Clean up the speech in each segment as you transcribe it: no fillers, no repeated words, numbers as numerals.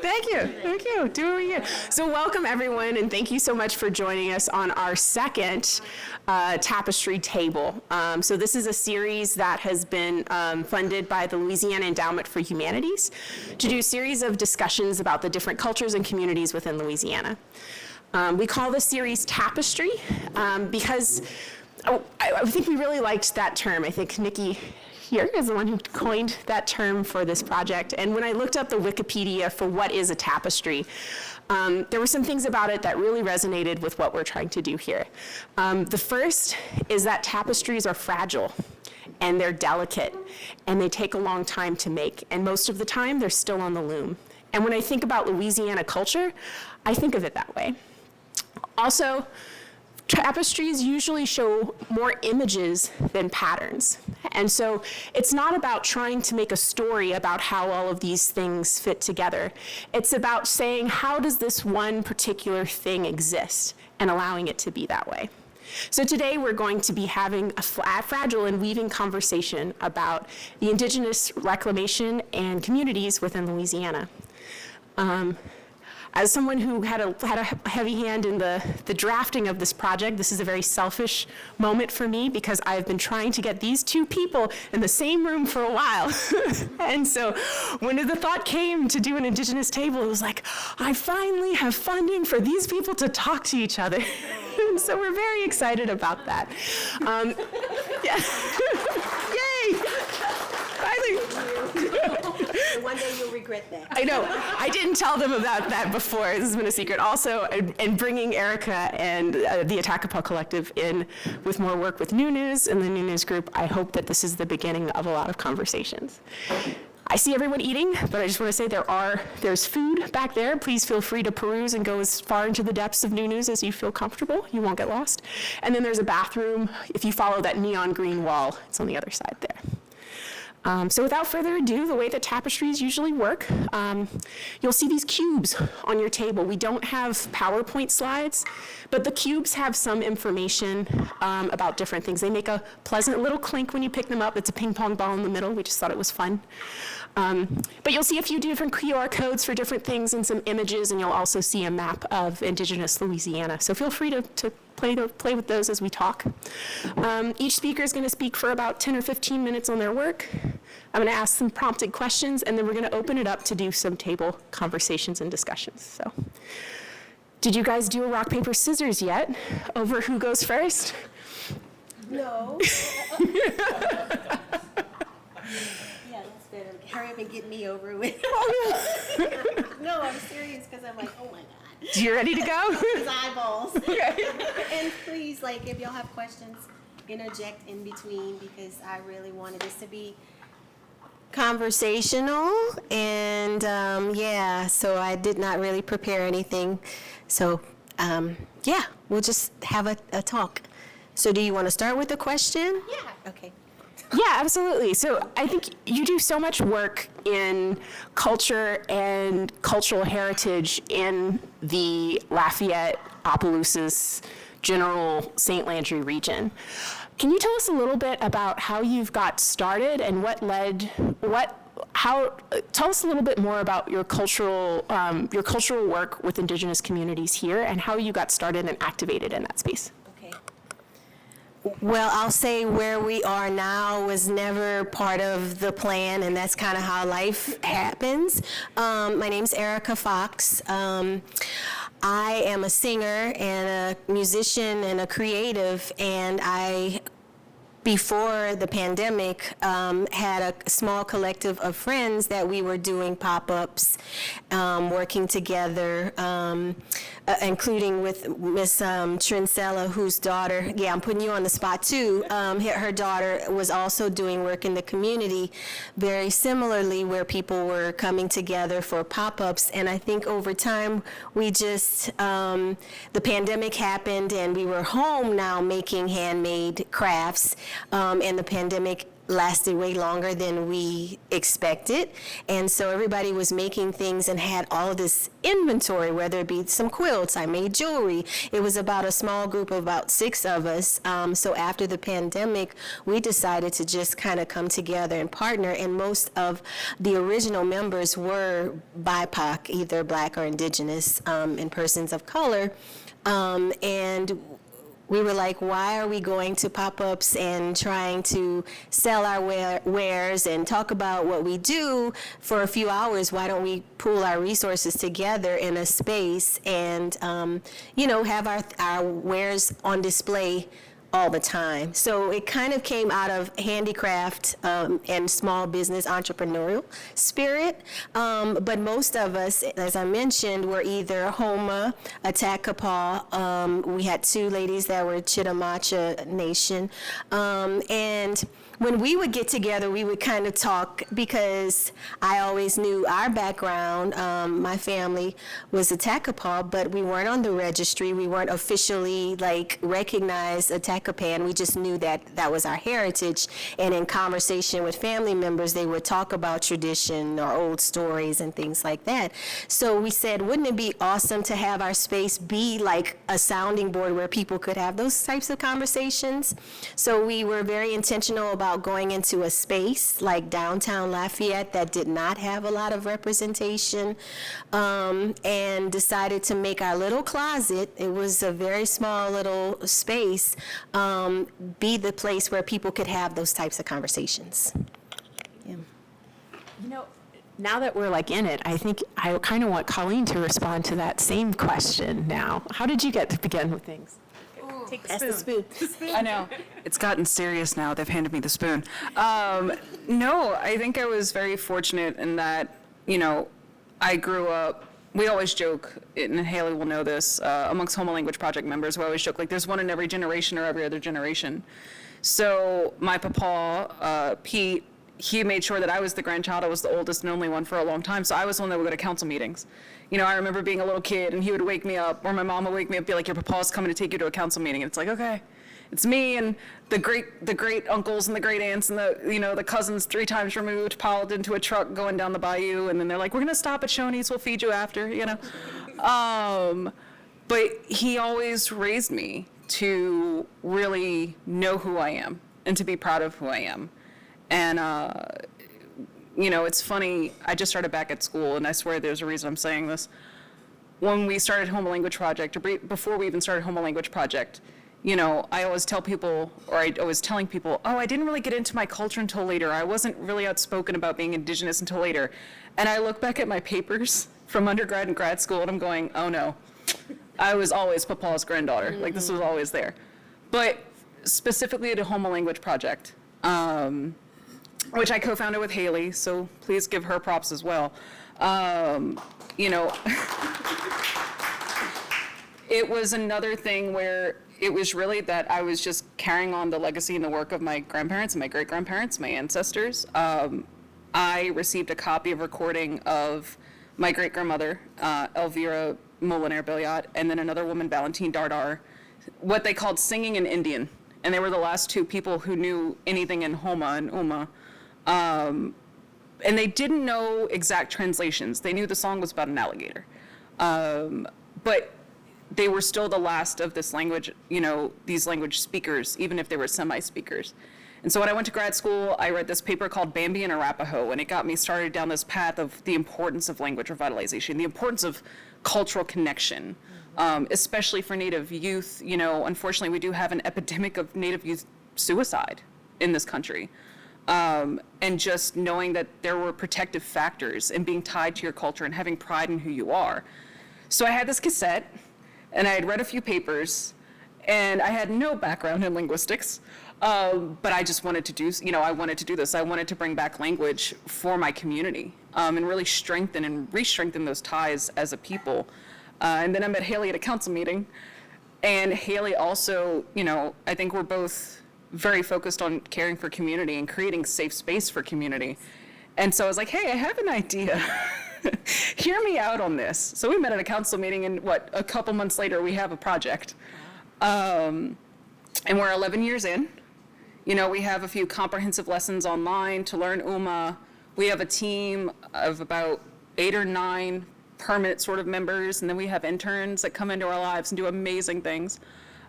Thank you. Doing it. So welcome everyone, and thank you so much for joining us on our second tapestry table. So this is a series that has been funded by the Louisiana Endowment for Humanities to do a series of discussions about the different cultures and communities within Louisiana. We call this series Tapestry because I think we really liked that term. I think Nikki here is the one who coined that term for this project. And when I looked up the Wikipedia for what is a tapestry, there were some things about it that really resonated with what we're trying to do here. The first is that tapestries are fragile and they're delicate and they take a long time to make. And most of the time they're still on the loom. And when I think about Louisiana culture, I think of it that way. Also, tapestries usually show more images than patterns. And so it's not about trying to make a story about how all of these things fit together. It's about saying, how does this one particular thing exist, and allowing it to be that way. So today we're going to be having a fragile and weaving conversation about the Indigenous reclamation and communities within Louisiana. As someone who had a heavy hand in the drafting of this project, this is a very selfish moment for me because I've been trying to get these two people in the same room for a while. And so when the thought came to do an Indigenous table, it was like, I finally have funding for these people to talk to each other. And so we're very excited about that. Yeah. Yay! And one day you'll regret that. I know. I didn't tell them about that before. This has been a secret. Also, and bringing Erica and the Atakapa Collective in with more work with NUNUs and the NUNUs group, I hope that this is the beginning of a lot of conversations. I see everyone eating, but I just want to say there's food back there. Please feel free to peruse and go as far into the depths of NUNUs as you feel comfortable. You won't get lost. And then there's a bathroom. If you follow that neon green wall, it's on the other side there. So without further ado, the way that tapestries usually work, you'll see these cubes on your table. We don't have PowerPoint slides, but the cubes have some information about different things. They make a pleasant little clink when you pick them up. It's a ping pong ball in the middle. We just thought it was fun. But you'll see a few different QR codes for different things and some images, and you'll also see a map of Indigenous Louisiana. So feel free to play with those as we talk. Each speaker is going to speak for about 10 or 15 minutes on their work. I'm going to ask some prompted questions, and then we're going to open it up to do some table conversations and discussions. So, did you guys do a rock, paper, scissors yet over who goes first? No. Yeah, that's better. Hurry up and get me over with. No, I'm serious because I'm like, oh my God. You ready to go? His eyeballs. Okay. And please, if y'all have questions, interject in between because I really wanted this to be conversational. And so I did not really prepare anything. So we'll just have a talk. So do you want to start with the question? Yeah. Okay. Yeah, absolutely. So I think you do so much work in culture and cultural heritage in the Lafayette, Opelousas, General St. Landry region. Can you tell us a little bit about how you've got started and tell us a little bit more about your cultural work with Indigenous communities here and how you got started and activated in that space? Well, I'll say where we are now was never part of the plan, and that's kind of how life happens. My name's Erica Fox. I am a singer and a musician and a creative, and before the pandemic, had a small collective of friends that we were doing pop-ups, working together, including with Miss Trincella, whose daughter, I'm putting you on the spot too, her daughter was also doing work in the community very similarly, where people were coming together for pop-ups. And I think over time, we just, the pandemic happened and we were home now making handmade crafts. And the pandemic lasted way longer than we expected. And so everybody was making things and had all of this inventory, whether it be some quilts, I made jewelry. It was about a small group of about 6 of us. So after the pandemic, we decided to just kind of come together and partner. And most of the original members were BIPOC, either Black or Indigenous, and persons of color. And we were like, why are we going to pop-ups and trying to sell our wares and talk about what we do for a few hours? Why don't we pool our resources together in a space and, have our wares on display all the time? So it kind of came out of handicraft and small business entrepreneurial spirit. But most of us, as I mentioned, were either Houma, Atakapa. We had 2 ladies that were Chitamacha Nation. And when we would get together, we would kind of talk, because I always knew our background. My family was Atakapa, but we weren't on the registry. We weren't officially recognized Atakapan. We just knew that that was our heritage. And in conversation with family members, they would talk about tradition or old stories and things like that. So we said, wouldn't it be awesome to have our space be like a sounding board where people could have those types of conversations? So we were very intentional about going into a space like downtown Lafayette that did not have a lot of representation, and decided to make our little closet, it was a very small little space, be the place where people could have those types of conversations. Yeah. Now that we're in it, I think I kind of want Colleen to respond to that same question now. How did you get to begin with things? Take the spoon. I know. It's gotten serious now. They've handed me the spoon. No, I think I was very fortunate in that, I grew up, we always joke, and Haley will know this, amongst Houma Language Project members, we always joke, there's one in every generation or every other generation. So my papa, Pete, he made sure that I was the grandchild. I was the oldest and only one for a long time. So I was the one that would go to council meetings. I remember being a little kid and he would wake me up, or my mom would wake me up and be like, your papa's coming to take you to a council meeting. And it's like, okay, it's me and the great uncles and the great aunts and the cousins 3 times removed piled into a truck going down the bayou. And then they're like, we're going to stop at Shoney's. We'll feed you after, But he always raised me to really know who I am and to be proud of who I am. And, it's funny, I just started back at school, and I swear there's a reason I'm saying this. When we started Houma Language Project, or before we even started Houma Language Project, I always tell people, or I was telling people, I didn't really get into my culture until later. I wasn't really outspoken about being Indigenous until later. And I look back at my papers from undergrad and grad school, and I'm going, oh no, I was always Papa's granddaughter. Mm-hmm. This was always there. But specifically at a Houma Language Project, which I co-founded with Haley, so please give her props as well. It was another thing where it was really that I was just carrying on the legacy and the work of my grandparents and my great-grandparents, my ancestors. I received a copy of recording of my great-grandmother, Elvira Billiot, and then another woman, Valentine Dardar, what they called singing in Indian. And they were the last 2 people who knew anything in Houma and Uma. And they didn't know exact translations. They knew the song was about an alligator. But they were still the last of this language, these language speakers, even if they were semi-speakers. And so when I went to grad school, I read this paper called Bambi and Arapaho, and it got me started down this path of the importance of language revitalization, the importance of cultural connection, especially for Native youth. Unfortunately, we do have an epidemic of Native youth suicide in this country. And just knowing that there were protective factors in being tied to your culture and having pride in who you are. So I had this cassette, and I had read a few papers, and I had no background in linguistics, but I just wanted to do, I wanted to do this. I wanted to bring back language for my community, and really strengthen and re-strengthen those ties as a people. And then I met Haley at a council meeting, and Haley also, I think we're both very focused on caring for community and creating safe space for community. And so I was like, hey, I have an idea. Hear me out on this. So we met at a council meeting, and a couple months later, we have a project. And we're 11 years in. We have a few comprehensive lessons online to learn Houma. We have a team of about 8 or 9 permanent sort of members, and then we have interns that come into our lives and do amazing things.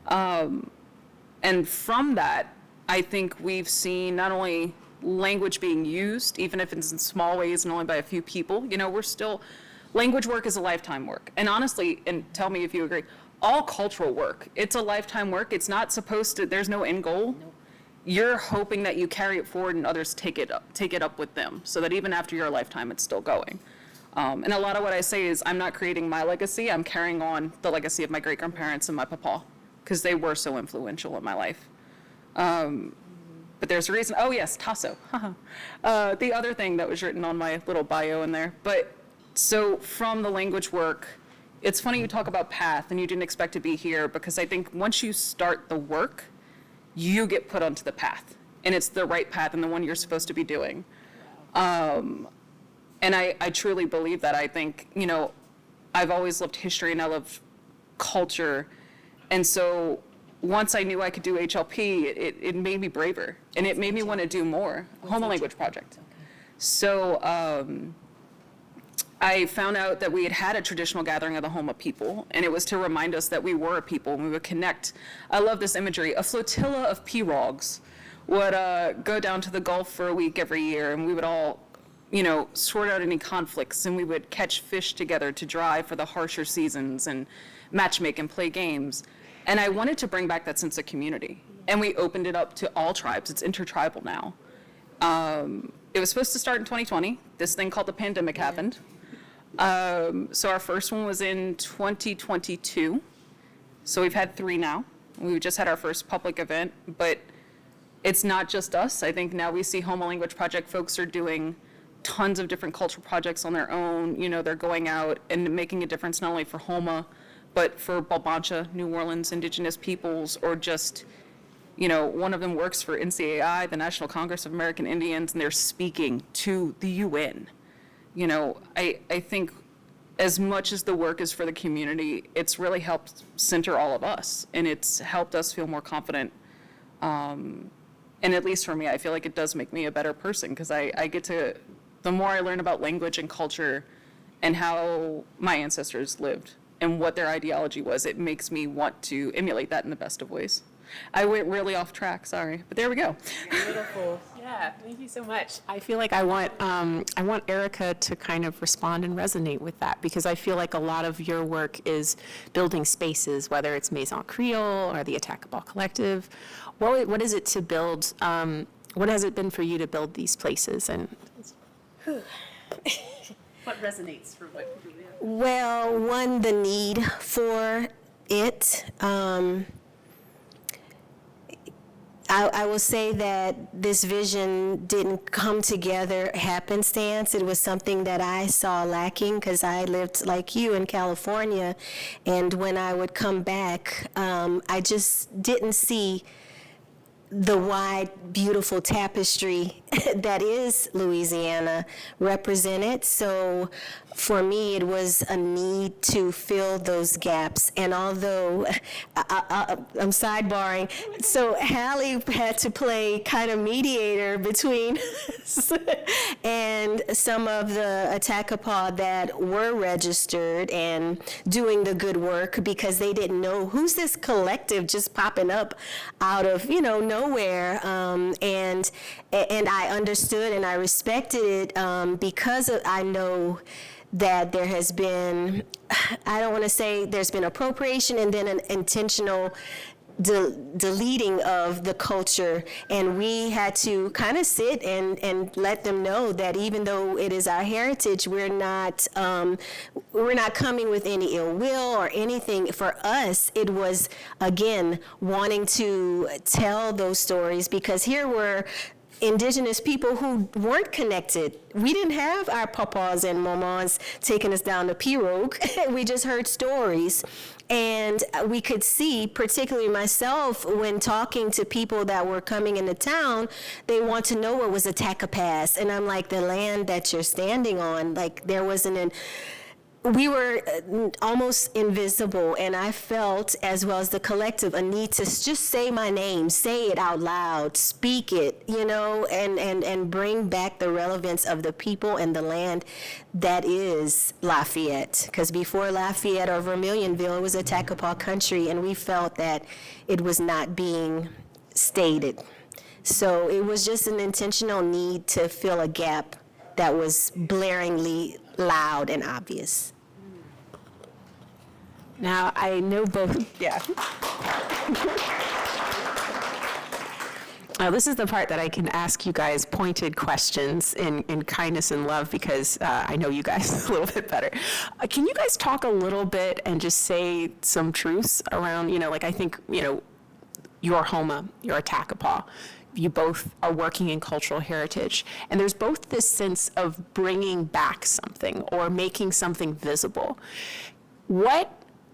And from that, I think we've seen not only language being used, even if it's in small ways and only by a few people, we're still, language work is a lifetime work. And honestly, and tell me if you agree, all cultural work, it's a lifetime work. It's not supposed to, there's no end goal. Nope. You're hoping that you carry it forward and others take it up with them, so that even after your lifetime, it's still going. And a lot of what I say is I'm not creating my legacy, I'm carrying on the legacy of my great-grandparents and my papa, because they were so influential in my life. But there's a reason. Oh, yes, Tasso. The other thing that was written on my little bio in there. But so from the language work, it's funny you talk about path and you didn't expect to be here, because I think once you start the work, you get put onto the path. And it's the right path and the one you're supposed to be doing. And I truly believe that. I think, I've always loved history and I love culture. And so once I knew I could do HLP, it made me braver, and it made me want to do more. Houma Language Project. Okay. So I found out that we had a traditional gathering of the Houma people, and it was to remind us that we were a people, and we would connect. I love this imagery. A flotilla of pirogues would go down to the Gulf for a week every year, and we would all, sort out any conflicts, and we would catch fish together to dry for the harsher seasons and matchmake and play games. And I wanted to bring back that sense of community. And we opened it up to all tribes. It's intertribal now. It was supposed to start in 2020. This thing called the pandemic happened. So our first one was in 2022. So we've had 3 now. We just had our first public event. But it's not just us. I think now we see Houma Language Project folks are doing tons of different cultural projects on their own. They're going out and making a difference not only for Houma, but for Balbancha, New Orleans, Indigenous peoples, or just, one of them works for NCAI, the National Congress of American Indians, and they're speaking to the UN. I think as much as the work is for the community, it's really helped center all of us, and it's helped us feel more confident. And at least for me, I feel like it does make me a better person, because I get to, the more I learn about language and culture and how my ancestors lived, and what their ideology was, it makes me want to emulate that in the best of ways. I went really off track, sorry, but there we go. Beautiful. Yeah, thank you so much. I feel like I want Erica to kind of respond and resonate with that, because I feel like a lot of your work is building spaces, whether it's Maison Creole or the Atakapa Collective. What is it to build? What has it been for you to build these places? And what resonates for what you do? Well, one, the need for it. I will say that this vision didn't come together happenstance. It was something that I saw lacking, because I lived like you in California, and when I would come back, I just didn't see the wide, beautiful tapestry that is Louisiana represented. So for me, it was a need to fill those gaps. And although I'm sidebarring, so Hallie had to play kind of mediator between and some of the Atakapa that were registered and doing the good work, because they didn't know who's this collective just popping up out of nowhere. And I understood and I respected it because I know that there has been, I don't want to say there's been appropriation and then an intentional deleting of the culture, and we had to kind of sit and let them know that even though it is our heritage, we're not coming with any ill will or anything. For us, it was, again, wanting to tell those stories, because here were Indigenous people who weren't connected. We didn't have our papas and mamas taking us down the pirogue. We just heard stories. And we could see, particularly myself, when talking to people that were coming into town, they want to know what was Atakapa. And I'm like, the land that you're standing on, like there wasn't we were almost invisible, and I felt, as well as the collective, a need to just say my name, say it out loud, speak it, and bring back the relevance of the people and the land that is Lafayette. Because before Lafayette or Vermilionville, it was Atakapa country, and we felt that it was not being stated. So it was just an intentional need to fill a gap that was blaringly loud and obvious. Now, I know both, yeah. This is the part that I can ask you guys pointed questions in kindness and love, because I know you guys a little bit better. Can you guys talk a little bit and just say some truths around, I think, your Houma, your Atakapa, you both are working in cultural heritage, and there's both this sense of bringing back something or making something visible. What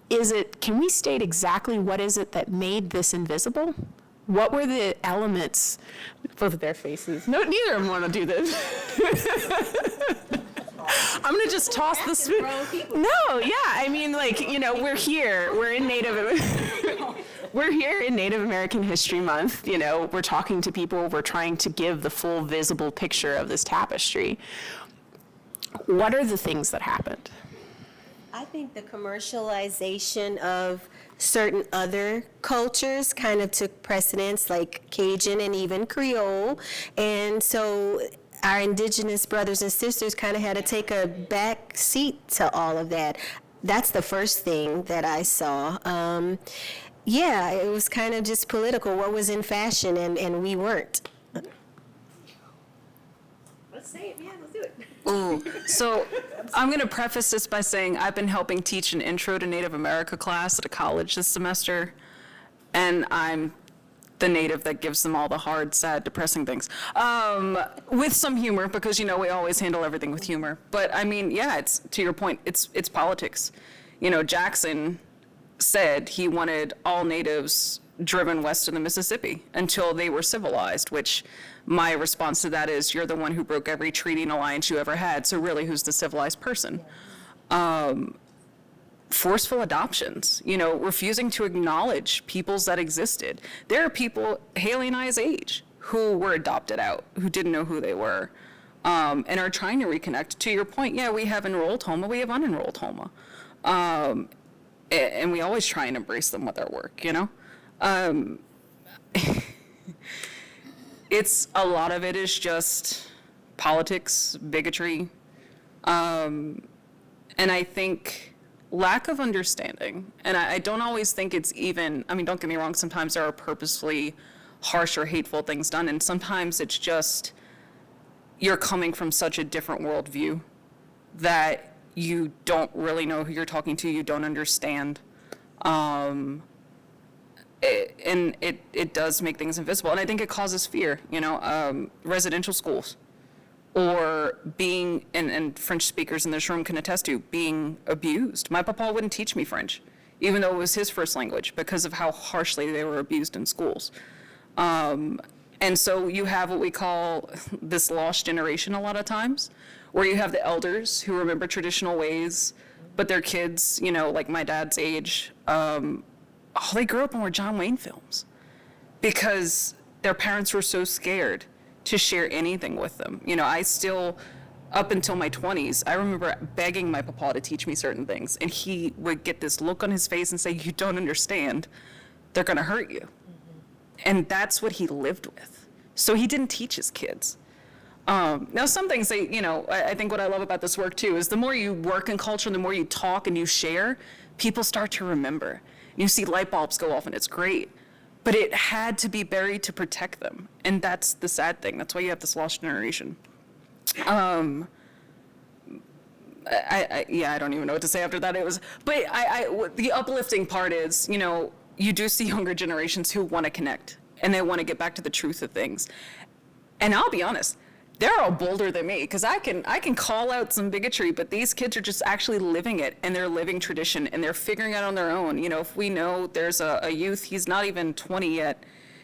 is it, can we state exactly what is it that made this invisible? What were the elements, both of their faces, no, neither of them want to do this. I'm going to just toss the spoon. No, yeah, I mean, we're here, we're in we're here in Native American History Month, we're talking to people, we're trying to give the full visible picture of this tapestry. What are the things that happened? I think the commercialization of certain other cultures kind of took precedence, like Cajun and even Creole. And so our indigenous brothers and sisters kind of had to take a back seat to all of that. That's the first thing that I saw. Yeah, it was kind of just political, what was in fashion, and we weren't. Let's say it, yeah, let's do it. Ooh, so I'm going to preface this by saying I've been helping teach an Intro to Native America class at a college this semester, and I'm the native that gives them all the hard, sad, depressing things, with some humor, because, we always handle everything with humor. But, I mean, yeah, it's, to your point, it's politics. Jackson said he wanted all natives driven west of the Mississippi until they were civilized, which my response to that is, you're the one who broke every treaty and alliance you ever had, so really, who's the civilized person? Forceful adoptions, refusing to acknowledge peoples that existed. There are people Haley and I's age who were adopted out, who didn't know who they were, and are trying to reconnect. To your point, yeah, we have enrolled Houma, we have unenrolled Houma. And we always try and embrace them with our work, It's, a lot of it is just politics, bigotry, and I think lack of understanding. And I don't always think it's even, don't get me wrong, sometimes there are purposefully harsh or hateful things done, and sometimes it's just you're coming from such a different worldview that you don't really know who you're talking to, you don't understand. And it does make things invisible. And I think it causes fear, residential schools, or being, and French speakers in this room can attest to, being abused. My papa wouldn't teach me French, even though it was his first language, because of how harshly they were abused in schools. And so you have what we call this lost generation a lot of times, where you have the elders who remember traditional ways, but their kids, like my dad's age, they grew up and were John Wayne films because their parents were so scared to share anything with them. I still, up until my 20s, I remember begging my papa to teach me certain things, and he would get this look on his face and say, you don't understand, they're gonna hurt you. And that's what he lived with. So he didn't teach his kids. Now, some things, I think what I love about this work, too, is the more you work in culture, the more you talk and you share, people start to remember. You see light bulbs go off, and it's great. But it had to be buried to protect them. And that's the sad thing. That's why you have this lost generation. I don't even know what to say after that. The uplifting part is, you do see younger generations who want to connect, and they want to get back to the truth of things. And I'll be honest, they're all bolder than me, because I can call out some bigotry, but these kids are just actually living it, and they're living tradition, and they're figuring it out on their own. If we know there's a youth, he's not even 20 yet,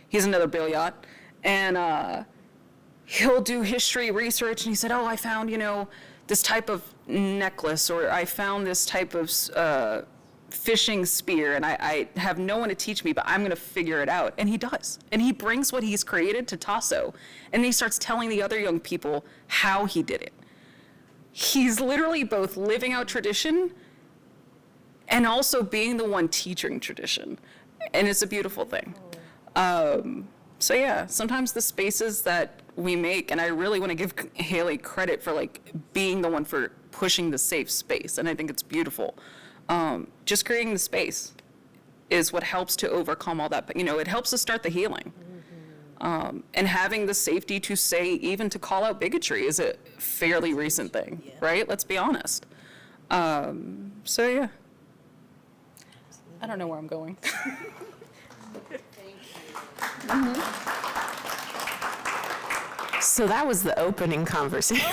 he's another Billiot, and he'll do history research, and he said, I found, this type of necklace, or I found this type of fishing spear, and I have no one to teach me, but I'm going to figure it out. And he does. And he brings what he's created to Tasso, and he starts telling the other young people how he did it. He's literally both living out tradition and also being the one teaching tradition. And it's a beautiful thing. So yeah, sometimes the spaces that we make, and I really want to give Haley credit for like being the one for pushing the safe space, and I think it's beautiful. Just creating the space is what helps to overcome all that, but it helps to start the healing. And having the safety to say, even to call out bigotry is a fairly recent thing, right? Let's be honest. So yeah. I don't know where I'm going. So that was the opening conversation.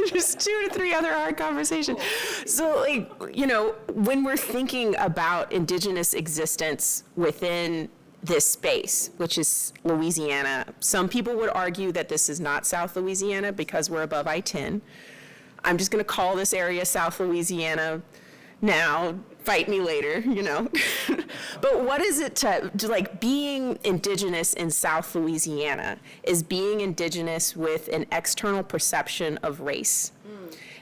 There's 2 to 3 other hard conversations. So, when we're thinking about Indigenous existence within this space, which is Louisiana, some people would argue that this is not South Louisiana because we're above I-10. I'm just going to call this area South Louisiana now. Fight me later, But what is it to like being Indigenous in South Louisiana is being Indigenous with an external perception of race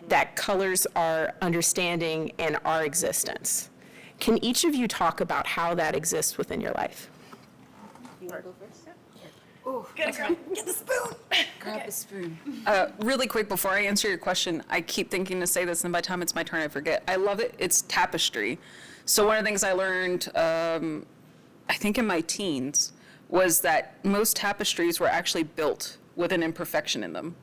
that colors our understanding and our existence. Can each of you talk about how that exists within your life? You want to go first? Get the spoon. Grab the spoon. Really quick, before I answer your question, I keep thinking to say this, and by the time it's my turn, I forget. I love it. It's tapestry. So one of the things I learned, I think in my teens, was that most tapestries were actually built with an imperfection in them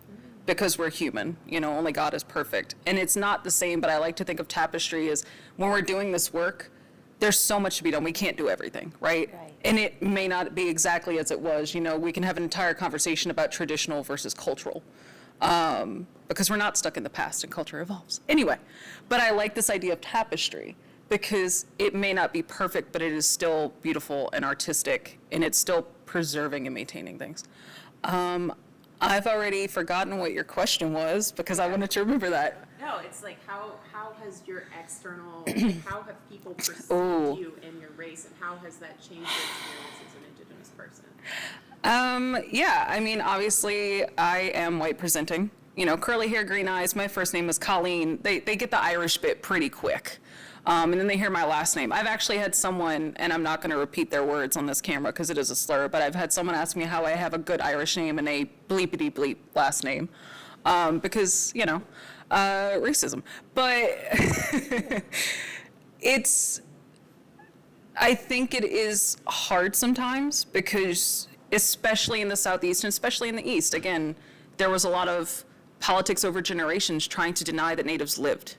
because we're human. Only God is perfect. And it's not the same, but I like to think of tapestry as when we're doing this work, there's so much to be done. We can't do everything, right? And it may not be exactly as it was. We can have an entire conversation about traditional versus cultural, because we're not stuck in the past and culture evolves. Anyway, but I like this idea of tapestry because it may not be perfect, but it is still beautiful and artistic, and it's still preserving and maintaining things. I've already forgotten what your question was because I wanted to remember that. No, it's like how has your external, how have people perceived you and your race, and how has that changed your experience as an Indigenous person? Obviously I am white presenting, curly hair, green eyes. My first name is Colleen. They get the Irish bit pretty quick. And then they hear my last name. I've actually had someone, and I'm not going to repeat their words on this camera because it is a slur, but I've had someone ask me how I have a good Irish name and a bleepity bleep last name, because, racism. But I think it is hard sometimes because, especially in the Southeast and especially in the East, again, there was a lot of politics over generations trying to deny that Natives lived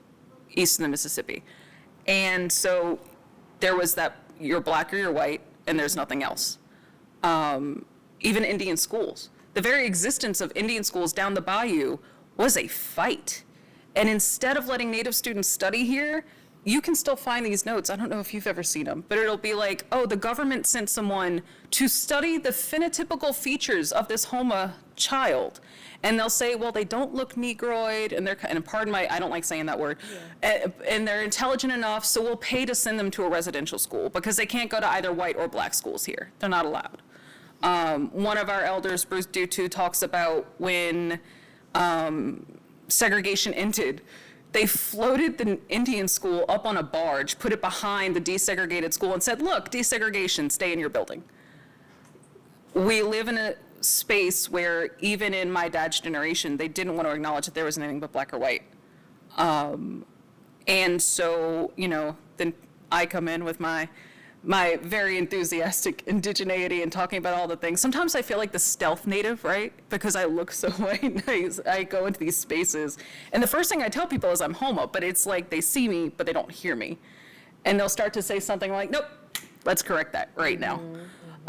east of the Mississippi. And so there was that you're black or you're white, and there's nothing else. Even Indian schools. The very existence of Indian schools down the bayou was a fight. And instead of letting Native students study here, you can still find these notes. I don't know if you've ever seen them, but it'll be like, oh, the government sent someone to study the phenotypical features of this Houma child. And they'll say, well, they don't look Negroid, and and pardon my, I don't like saying that word, and they're intelligent enough, so we'll pay to send them to a residential school because they can't go to either white or black schools here. They're not allowed. One of our elders, Bruce Dutu, talks about when segregation ended, they floated the Indian school up on a barge, put it behind the desegregated school, and said, look, desegregation, stay in your building. We live in a space where even in my dad's generation, they didn't want to acknowledge that there was anything but black or white. And so, then I come in with my very enthusiastic indigeneity and talking about all the things. Sometimes I feel like the stealth Native, right? Because I look so white. I go into these spaces, and the first thing I tell people is I'm Houma, but it's like they see me, but they don't hear me. And they'll start to say something like, nope, let's correct that right now.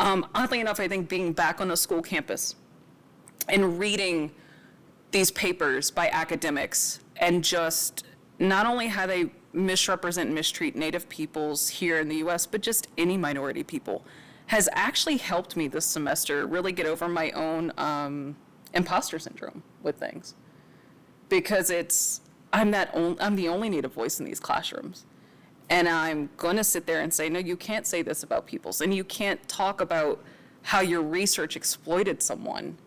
Oddly enough, I think being back on a school campus and reading these papers by academics and just not only how they misrepresent and mistreat Native peoples here in the US, but just any minority people, has actually helped me this semester really get over my own imposter syndrome with things, because I'm the only Native voice in these classrooms. And I'm going to sit there and say, no, you can't say this about peoples, and you can't talk about how your research exploited someone,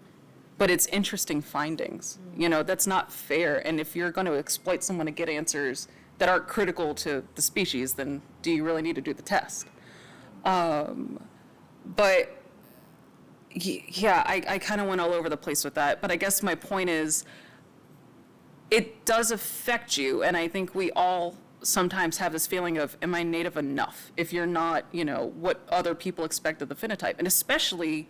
but it's interesting findings. You know, that's not fair. And if you're going to exploit someone to get answers that aren't critical to the species, then do you really need to do the test? But yeah, I kind of went all over the place with that. But I guess my point is, it does affect you. And I think we all sometimes have this feeling of, am I Native enough? If you're not, you know, what other people expect of the phenotype. And especially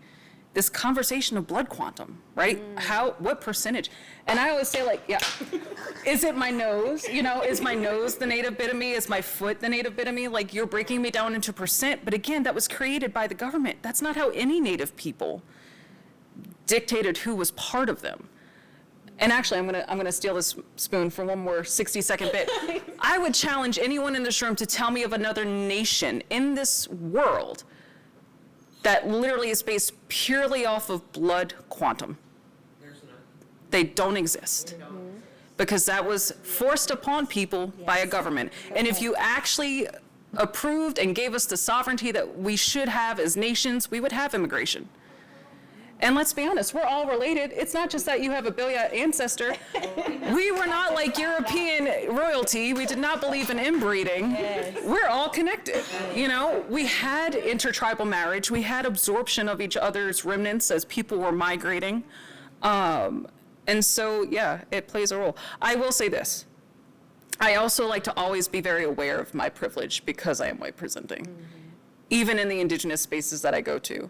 this conversation of blood quantum, right? What percentage? And I always say, like, yeah, is it my nose? You know, is my nose the Native bit of me? Is my foot the Native bit of me? Like, you're breaking me down into percent. But again, that was created by the government. That's not how any Native people dictated who was part of them. And actually, I'm gonna steal this spoon for one more 60-second bit. I would challenge anyone in this room to tell me of another nation in this world that literally is based purely off of blood quantum. There's none. They don't exist. Because that was forced upon people by a government. And if you actually approved and gave us the sovereignty that we should have as nations, we would have immigration. And let's be honest, we're all related. It's not just that you have a Billiot ancestor. We were not like European royalty. We did not believe in inbreeding. Yes. We're all connected. You know, we had intertribal marriage. We had absorption of each other's remnants as people were migrating. And so, yeah, it plays a role. I will say this. I also like to always be very aware of my privilege because I am white presenting, even in the Indigenous spaces that I go to.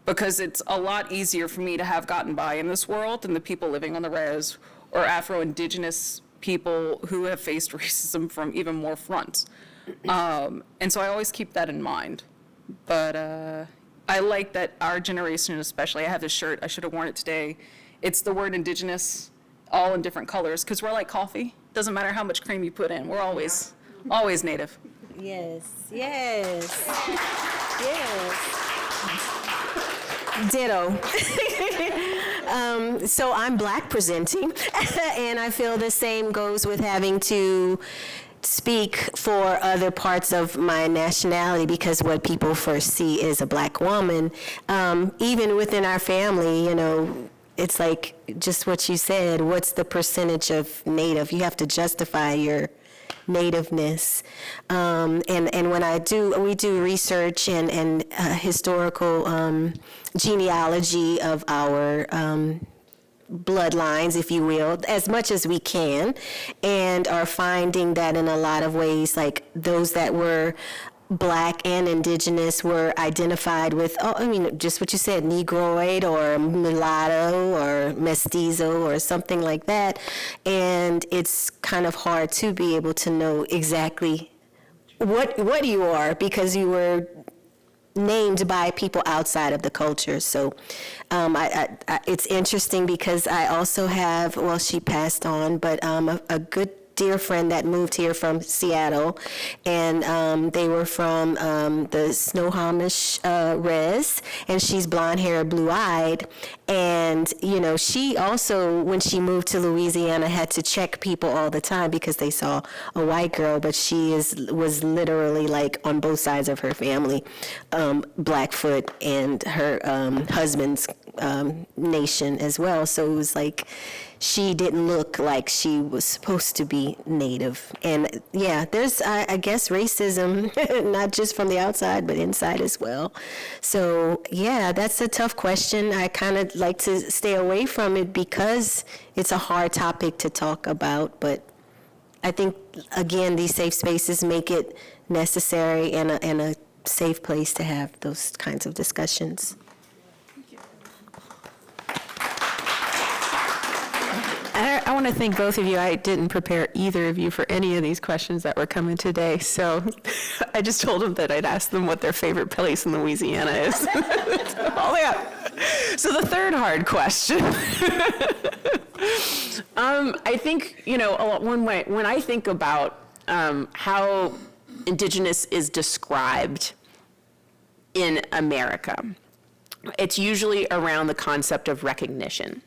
Because it's a lot easier for me to have gotten by in this world than the people living on the res or Afro-Indigenous people who have faced racism from even more fronts. And so I always keep that in mind. But I like that our generation especially, I have this shirt, I should have worn it today. It's the word Indigenous, all in different colors, because we're like coffee. Doesn't matter how much cream you put in, we're always Native. Yes, yes, yes. Ditto. So I'm Black presenting, and I feel the same goes with having to speak for other parts of my nationality, because what people first see is a Black woman. Even within our family, you know, it's like just what you said, what's the percentage of Native? You have to justify your nativeness. And when we do research and historical genealogy of our bloodlines, if you will, as much as we can, and are finding that in a lot of ways, like those that were Black and Indigenous were identified with, just what you said, Negroid or mulatto or mestizo or something like that. And it's kind of hard to be able to know exactly what you are, because you were named by people outside of the culture. So it's interesting because I also have, well, she passed on, but a good dear friend that moved here from Seattle, and they were from the Snohomish res, and she's blonde hair, blue eyed, and you know, she also, when she moved to Louisiana, had to check people all the time because they saw a white girl, but she was literally like on both sides of her family, Blackfoot and her husband's nation as well. So it was like, she didn't look like she was supposed to be Native. And yeah, there's, I guess, racism, not just from the outside, but inside as well. So yeah, that's a tough question. I kind of like to stay away from it because it's a hard topic to talk about. But I think, again, these safe spaces make it necessary and a safe place to have those kinds of discussions. I want to thank both of you. I didn't prepare either of you for any of these questions that were coming today, so I just told them that I'd ask them what their favorite place in Louisiana is. That's all they got. So the third hard question. I think, you know, when I think about how Indigenous is described in America, it's usually around the concept of recognition.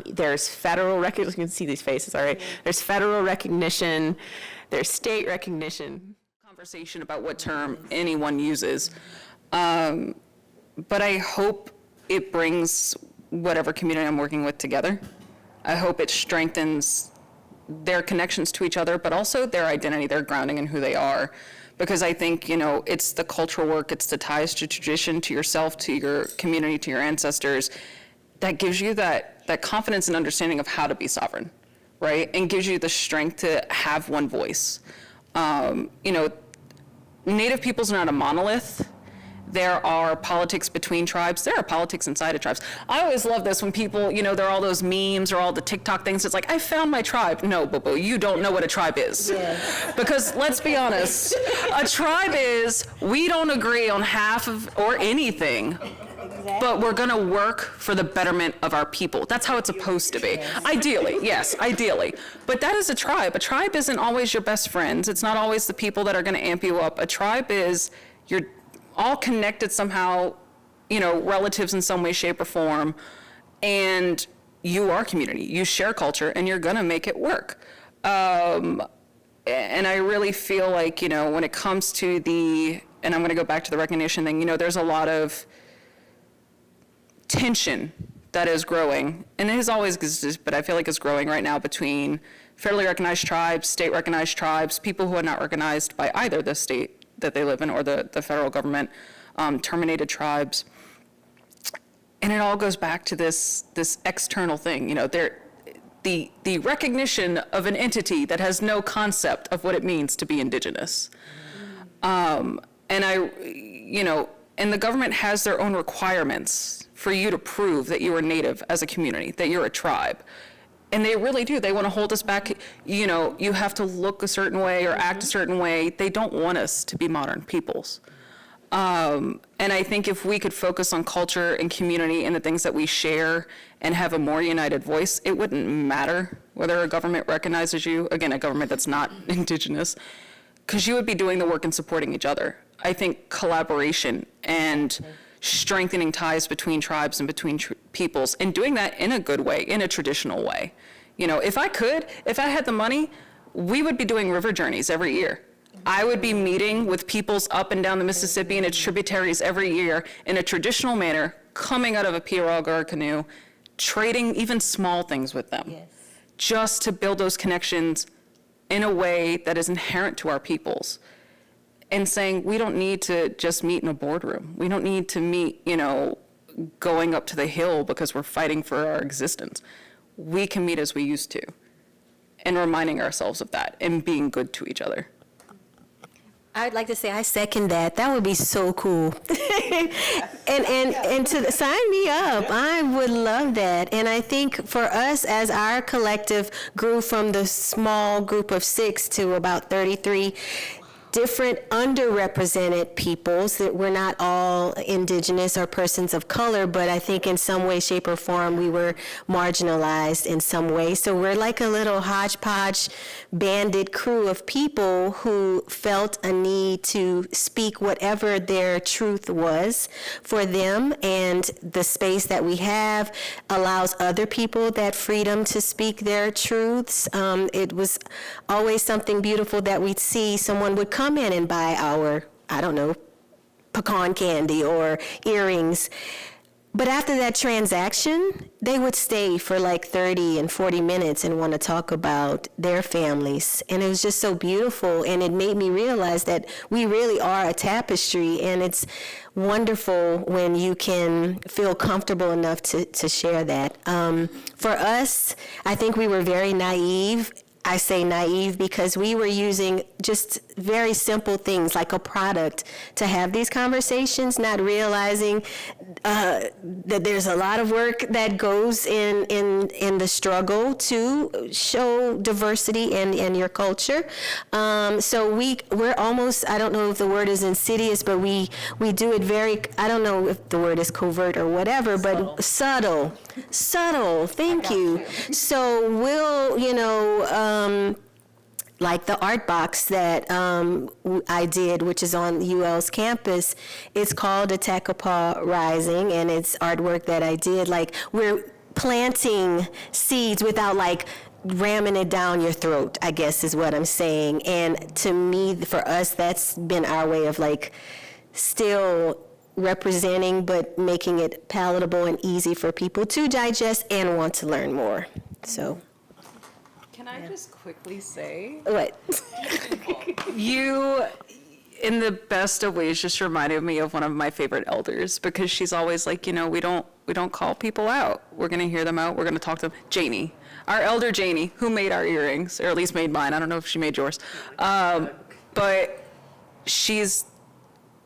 There's federal recognition. You can see these faces, all right? There's federal recognition. There's state recognition. Conversation about what term anyone uses. But I hope it brings whatever community I'm working with together. I hope it strengthens their connections to each other, but also their identity, their grounding in who they are. Because I think, it's the cultural work, it's the ties to tradition, to yourself, to your community, to your ancestors, that gives you that confidence and understanding of how to be sovereign, right? And gives you the strength to have one voice. Native peoples are not a monolith. There are politics between tribes. There are politics inside of tribes. I always love this when people, there are all those memes or all the TikTok things. It's like, I found my tribe. No, boo-boo, you don't know what a tribe is. Yeah. Because let's be honest, a tribe is, we don't agree on half of or anything, but we're gonna work for the betterment of our people. That's how it's supposed to be. Ideally, yes, ideally. But that is a tribe. A tribe isn't always your best friends. It's not always the people that are gonna amp you up. A tribe is, you're all connected somehow, relatives in some way, shape, or form, and you are community. You share culture, and you're gonna make it work. And I really feel like, when it comes to and I'm gonna go back to the recognition thing, there's a lot of tension that is growing, and it has always existed, but I feel like it's growing right now between federally recognized tribes, state recognized tribes, people who are not recognized by either the state that they live in or the federal government, terminated tribes. And it all goes back to this external thing, the recognition of an entity that has no concept of what it means to be Indigenous. And the government has their own requirements for you to prove that you are Native as a community, that you're a tribe. And they really do. They want to hold us back. You have to look a certain way or act a certain way. They don't want us to be modern peoples. And I think if we could focus on culture and community and the things that we share and have a more united voice, it wouldn't matter whether a government recognizes you, again, a government that's not Indigenous, because you would be doing the work and supporting each other. I think collaboration and strengthening ties between tribes and between peoples, and doing that in a good way, in a traditional way. If I had the money, we would be doing river journeys every year. I would be meeting with peoples up and down the Mississippi and its tributaries every year in a traditional manner, coming out of a pirogue or a canoe, trading even small things with them, just to build those connections in a way that is inherent to our peoples. And saying, we don't need to just meet in a boardroom. We don't need to meet, going up to the hill because we're fighting for our existence. We can meet as we used to, and reminding ourselves of that and being good to each other. I'd like to say I second that. That would be so cool. and to sign me up. I would love that. And I think for us, as our collective grew from the small group of 6 to about 33 different underrepresented peoples, that we're not all Indigenous or persons of color, but I think in some way, shape, or form we were marginalized in some way. So we're like a little hodgepodge banded crew of people who felt a need to speak whatever their truth was for them, and the space that we have allows other people that freedom to speak their truths. It was always something beautiful that we'd see. Someone would come in and buy our, pecan candy or earrings. But after that transaction, they would stay for like 30 and 40 minutes and want to talk about their families. And it was just so beautiful. And it made me realize that we really are a tapestry. And it's wonderful when you can feel comfortable enough to share that. For us, I think we were very naive. I say naive because we were using just very simple things like a product to have these conversations, not realizing that there's a lot of work that goes in the struggle to show diversity in your culture. So we're almost, I don't know if the word is insidious, but we do it very, I don't know if the word is covert or whatever, but subtle, thank you. So we'll, like the art box that I did, which is on UL's campus, it's called Atakapa Rising, and it's artwork that I did. Like, we're planting seeds without like ramming it down your throat, I guess is what I'm saying. And to me, for us, that's been our way of like still representing, but making it palatable and easy for people to digest and want to learn more. So. Can I just quickly say, What? you, in the best of ways, just reminded me of one of my favorite elders, because she's always like, you know, we don't call people out. We're going to hear them out. We're going to talk to them. Janie, our elder Janie, who made our earrings, or at least made mine. I don't know if she made yours. But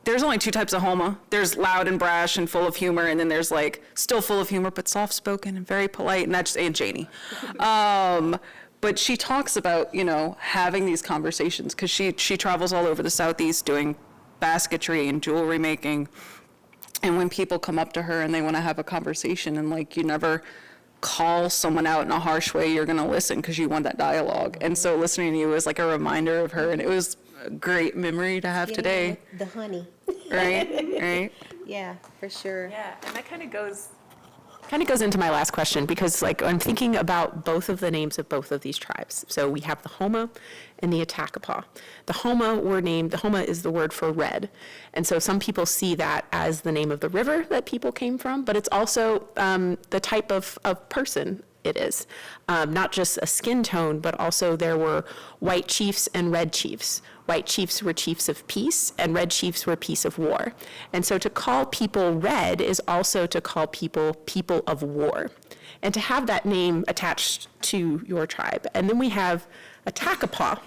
there's only two types of Houma. There's loud and brash and full of humor, and then there's like still full of humor, but soft-spoken and very polite, and that's Aunt Janie. But she talks about, you know, having these conversations, because she travels all over the Southeast doing basketry and jewelry making. And when people come up to her and they want to have a conversation, and like, you never call someone out in a harsh way, you're going to listen because you want that dialogue. And so listening to you was like a reminder of her, and it was a great memory to have today. The honey. Right? Yeah, for sure. Yeah, and that kind of goes into my last question, because like I'm thinking about both of the names of both of these tribes. So we have the Houma and the Atakapa. The Houma is the word for red. And so some people see that as the name of the river that people came from, but it's also the type of person it is. Not just a skin tone, but also there were white chiefs and red chiefs. White chiefs were chiefs of peace, and red chiefs were peace of war. And so to call people red is also to call people of war, and to have that name attached to your tribe. And then we have Atakapa,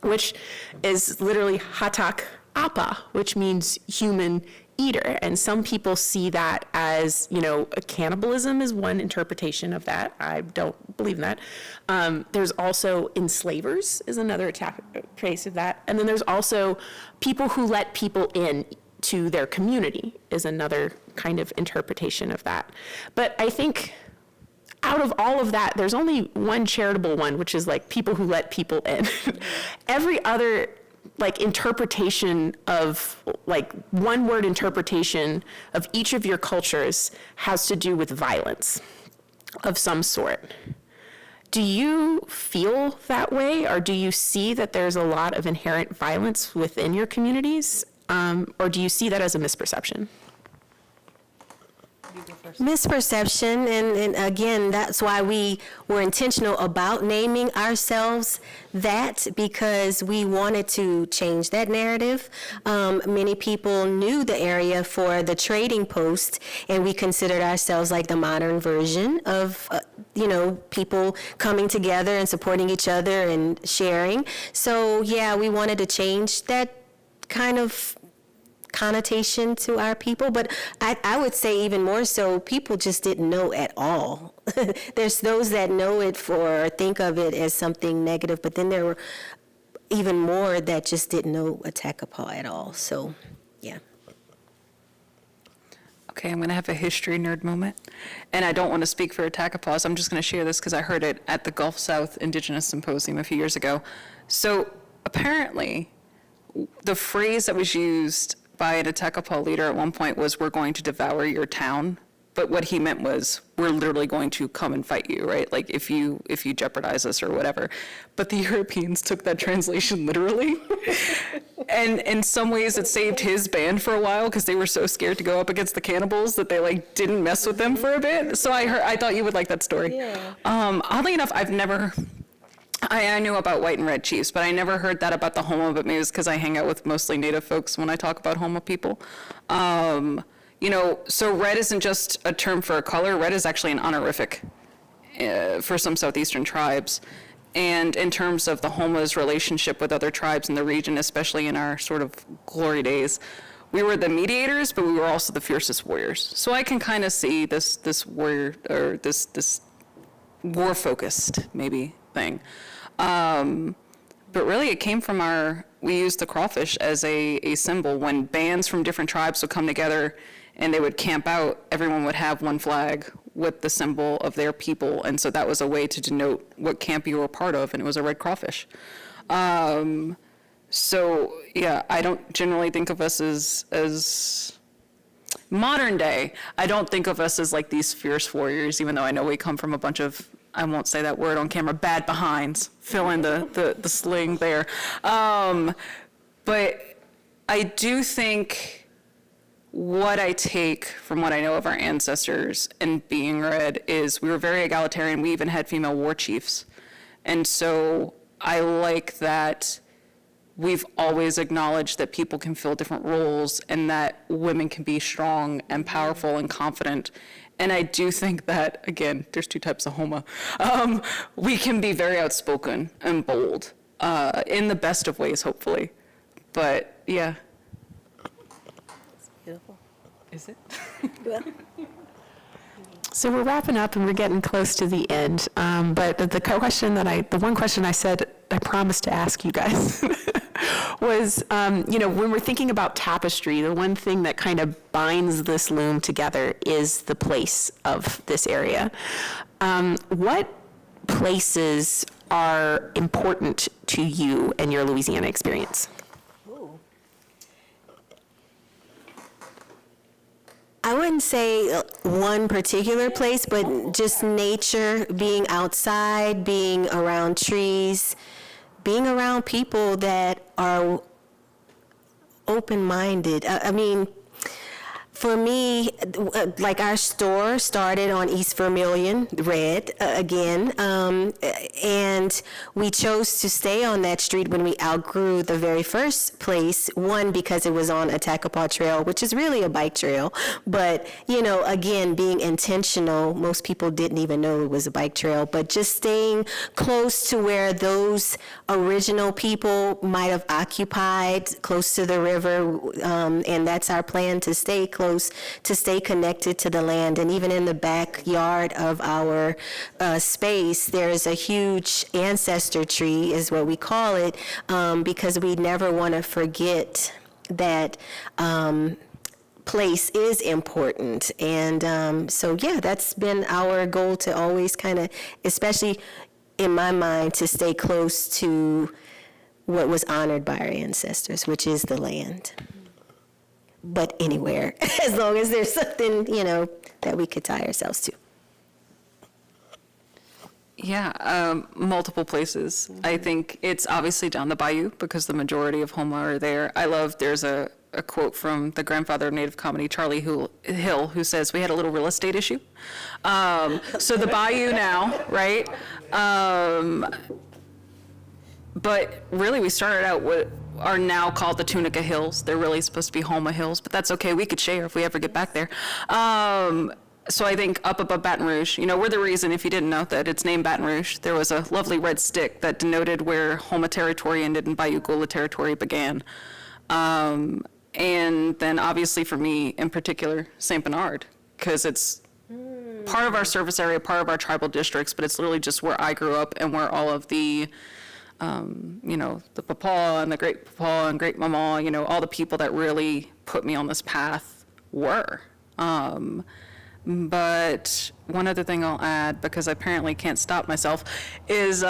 which is literally Hatakapa, which means human eater. And some people see that as, you know, cannibalism is one interpretation of that. I don't believe in that. There's also enslavers is another trace of that. And then there's also people who let people in to their community is another kind of interpretation of that. But I think out of all of that, there's only one charitable one, which is like people who let people in. Every other like interpretation of like one word interpretation of each of your cultures has to do with violence of some sort. Do you feel that way, or do you see that there's a lot of inherent violence within your communities, or do you see that as a misperception? Misperception, and again, that's why we were intentional about naming ourselves that, because we wanted to change that narrative. Many people knew the area for the trading post, and we considered ourselves like the modern version of, people coming together and supporting each other and sharing. So yeah, we wanted to change that kind of connotation to our people, but I would say even more so, people just didn't know at all. There's those that know it or think of it as something negative, but then there were even more that just didn't know Atakapa at all. So, yeah. Okay, I'm going to have a history nerd moment. And I don't want to speak for Atakapas. I'm just going to share this because I heard it at the Gulf South Indigenous Symposium a few years ago. So apparently, the phrase that was used by an Atakapa leader at one point was, "We're going to devour your town." But what he meant was, we're literally going to come and fight you, right? Like if you jeopardize us or whatever. But the Europeans took that translation literally. And in some ways it saved his band for a while because they were so scared to go up against the cannibals that they like didn't mess with them for a bit. So I thought you would like that story. Yeah. Oddly enough, I knew about white and red chiefs, but I never heard that about the Houma, but maybe it's because I hang out with mostly Native folks when I talk about Houma people. So red isn't just a term for a color. Red is actually an honorific for some southeastern tribes. And in terms of the Houma's relationship with other tribes in the region, especially in our sort of glory days, we were the mediators, but we were also the fiercest warriors. So I can kind of see this warrior, or this war-focused, maybe, thing. But really it came from we used the crawfish as a symbol. When bands from different tribes would come together and they would camp out, everyone would have one flag with the symbol of their people. And so that was a way to denote what camp you were part of, and it was a red crawfish. So yeah, I don't generally think of us as modern day, I don't think of us as like these fierce warriors, even though I know we come from a bunch of, I won't say that word on camera, bad behinds, fill in the sling there. But I do think what I take from what I know of our ancestors and being read is we were very egalitarian. We even had female war chiefs. And so I like that we've always acknowledged that people can fill different roles and that women can be strong and powerful and confident. And I do think that, again, there's two types of Houma. We can be very outspoken and bold in the best of ways, hopefully. But yeah. Beautiful. Is it? So we're wrapping up and we're getting close to the end. But the one question I said I promised to ask you guys was, when we're thinking about tapestry, the one thing that kind of binds this loom together is the place of this area. What places are important to you and your Louisiana experience? I wouldn't say one particular place, but just nature, being outside, being around trees, being around people that are open-minded. I mean, for me, like our store started on East Vermilion, Red, again, and we chose to stay on that street when we outgrew the very first place, one, because it was on Atakapa Trail, which is really a bike trail, but, again, being intentional, most people didn't even know it was a bike trail, but just staying close to where those original people might have occupied, close to the river, and that's our plan, to stay close, to stay connected to the land. And even in the backyard of our space, there's a huge ancestor tree, is what we call it, because we never want to forget that place is important. And so, yeah, that's been our goal, to always kind of, especially in my mind, to stay close to what was honored by our ancestors, which is the land. But anywhere, as long as there's something, that we could tie ourselves to. Yeah, multiple places. I think it's obviously down the bayou because the majority of Houma are there. There's a quote from the grandfather of Native comedy, Charlie Hill, who says, we had a little real estate issue. So the bayou now, right? But really, we started out what are now called the Tunica Hills. They're really supposed to be Houma Hills, but that's okay. We could share if we ever get back there. So I think up above Baton Rouge, we're the reason, if you didn't know, that it's named Baton Rouge. There was a lovely red stick that denoted where Houma territory ended and Bayou Gula territory began. And then obviously for me in particular, St. Bernard, because it's part of our service area, part of our tribal districts, but it's literally just where I grew up and where all of the the papa and the great papa and great mama, all the people that really put me on this path were. But one other thing I'll add, because I apparently can't stop myself, is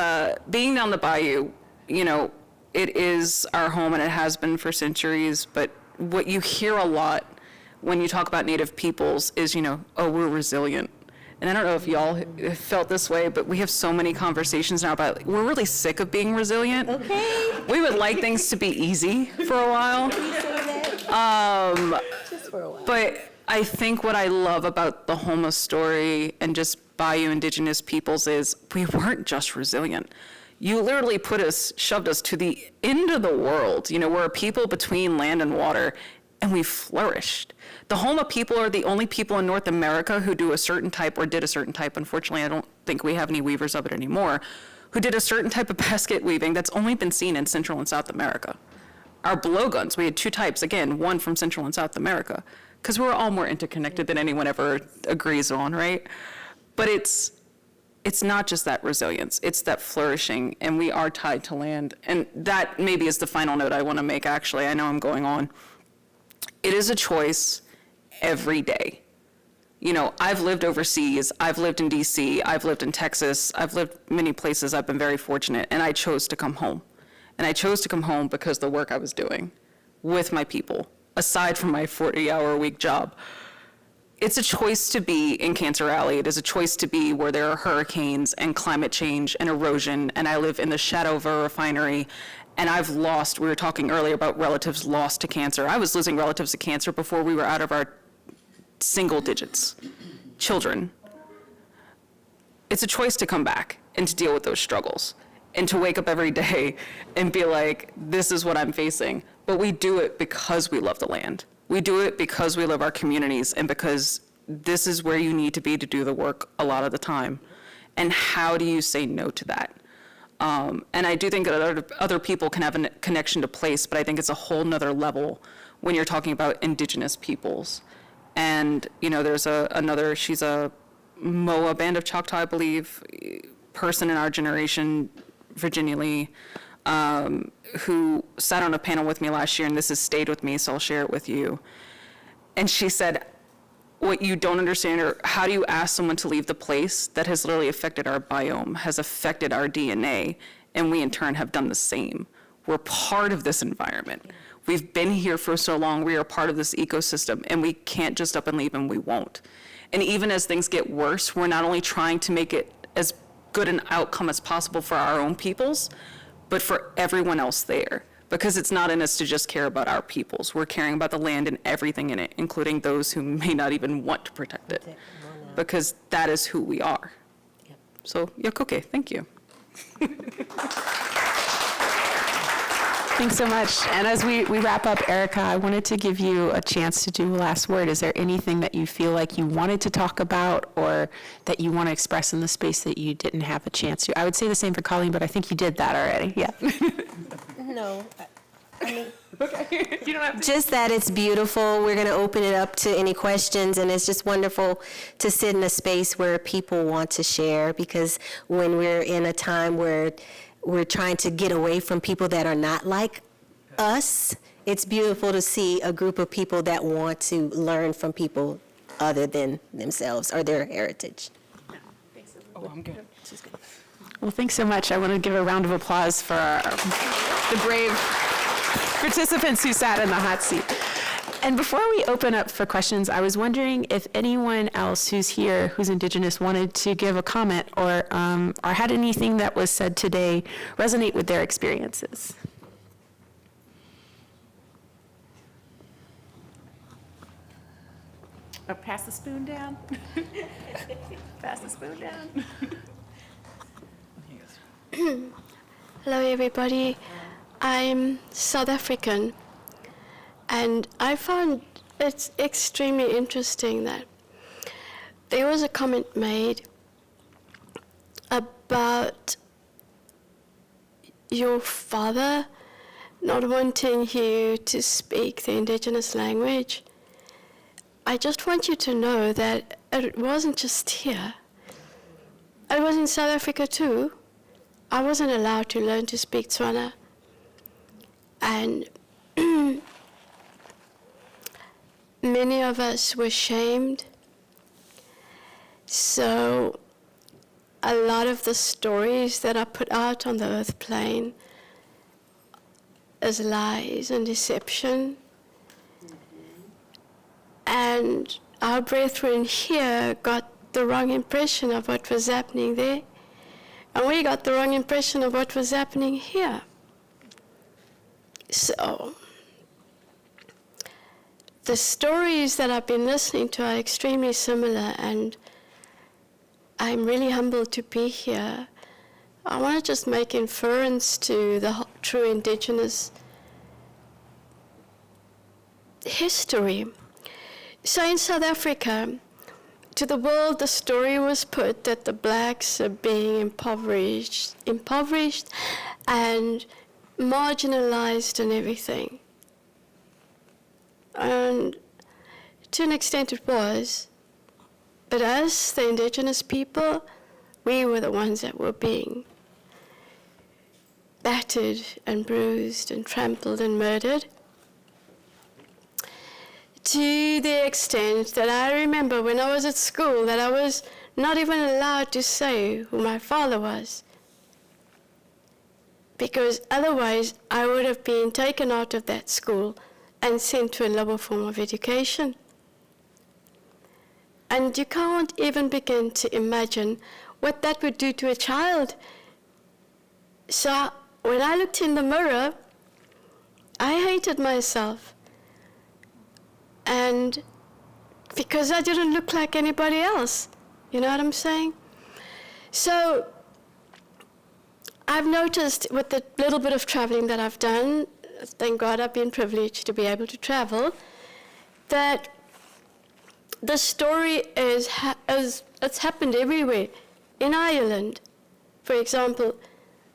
being down the bayou, it is our home and it has been for centuries, but what you hear a lot when you talk about Native peoples is, oh, we're resilient. And I don't know if y'all have felt this way, but we have so many conversations now about, we're really sick of being resilient. Okay. We would like things to be easy for a while. Just for a while. But I think what I love about the Houma story and just Bayou Indigenous peoples is we weren't just resilient. You literally shoved us to the end of the world. We're a people between land and water, and we flourished. The Houma people are the only people in North America who do a certain type, or did a certain type, unfortunately I don't think we have any weavers of it anymore, who did a certain type of basket weaving that's only been seen in Central and South America. Our blowguns, we had two types, again, one from Central and South America, because we're all more interconnected than anyone ever agrees on, right? But it's not just that resilience, it's that flourishing, and we are tied to land. And that maybe is the final note I want to make, actually. I know I'm going on. It is a choice every day. I've lived overseas, I've lived in DC, I've lived in Texas, I've lived many places, I've been very fortunate, and I chose to come home. And I chose to come home because the work I was doing with my people, aside from my 40-hour-a-week job, it's a choice to be in Cancer Alley. It is a choice to be where there are hurricanes and climate change and erosion, and I live in the shadow of a refinery, and I've lost, we were talking earlier about relatives lost to cancer. I was losing relatives to cancer before we were out of our single digits. Children. It's a choice to come back and to deal with those struggles and to wake up every day and be like, this is what I'm facing. But we do it because we love the land. We do it because we love our communities and because this is where you need to be to do the work a lot of the time. And how do you say no to that? And I do think that other people can have a connection to place, but I think it's a whole nother level when you're talking about Indigenous peoples. And, you know, there's she's a MOA, Band of Choctaw, I believe, person in our generation, Virginia Lee, who sat on a panel with me last year, and this has stayed with me, so I'll share it with you. And she said, what you don't understand, or how do you ask someone to leave the place that has literally affected our biome, has affected our DNA, and we in turn have done the same. We're part of this environment. We've been here for so long, we are part of this ecosystem, and we can't just up and leave, and we won't. And even as things get worse, we're not only trying to make it as good an outcome as possible for our own peoples, but for everyone else there. Because it's not in us to just care about our peoples. We're caring about the land and everything in it, including those who may not even want to protect it. Because that is who we are. So, Yokoke, thank you. Thanks so much. And as we wrap up, Erica, I wanted to give you a chance to do a last word. Is there anything that you feel like you wanted to talk about or that you want to express in the space that you didn't have a chance to? I would say the same for Colleen, but I think you did that already. Yeah. No, I mean, Okay. You don't have to. just that it's beautiful. We're going to open it up to any questions, and it's just wonderful to sit in a space where people want to share, because when we're in a time where we're trying to get away from people that are not like us, it's beautiful to see a group of people that want to learn from people other than themselves or their heritage. Oh, I'm good. Well, thanks so much. I want to give a round of applause for the brave participants who sat in the hot seat. And before we open up for questions, I was wondering if anyone else who's here who's Indigenous wanted to give a comment or had anything that was said today resonate with their experiences. Oh, pass the spoon down. Pass the spoon down. Hello everybody, I'm South African, and I found it's extremely interesting that there was a comment made about your father not wanting you to speak the Indigenous language. I just want you to know that it wasn't just here. It was in South Africa too. I wasn't allowed to learn to speak Tswana. And many of us were shamed. So a lot of the stories that are put out on the earth plane is lies and deception. And our brethren here got the wrong impression of what was happening there. And we got the wrong impression of what was happening here. So, the stories that I've been listening to are extremely similar, and I'm really humbled to be here. I want to just make inference to the true Indigenous history. So in South Africa, to the world, the story was put that the blacks are being impoverished and marginalized and everything. And to an extent it was. But us, the Indigenous people, we were the ones that were being battered and bruised and trampled and murdered. To the extent that I remember when I was at school that I was not even allowed to say who my father was, because otherwise I would have been taken out of that school and sent to a lower form of education. And you can't even begin to imagine what that would do to a child. So when I looked in the mirror, I hated myself. And because I didn't look like anybody else, you know what I'm saying? So I've noticed with the little bit of traveling that I've done, thank God I've been privileged to be able to travel, that the story it's happened everywhere. In Ireland, for example,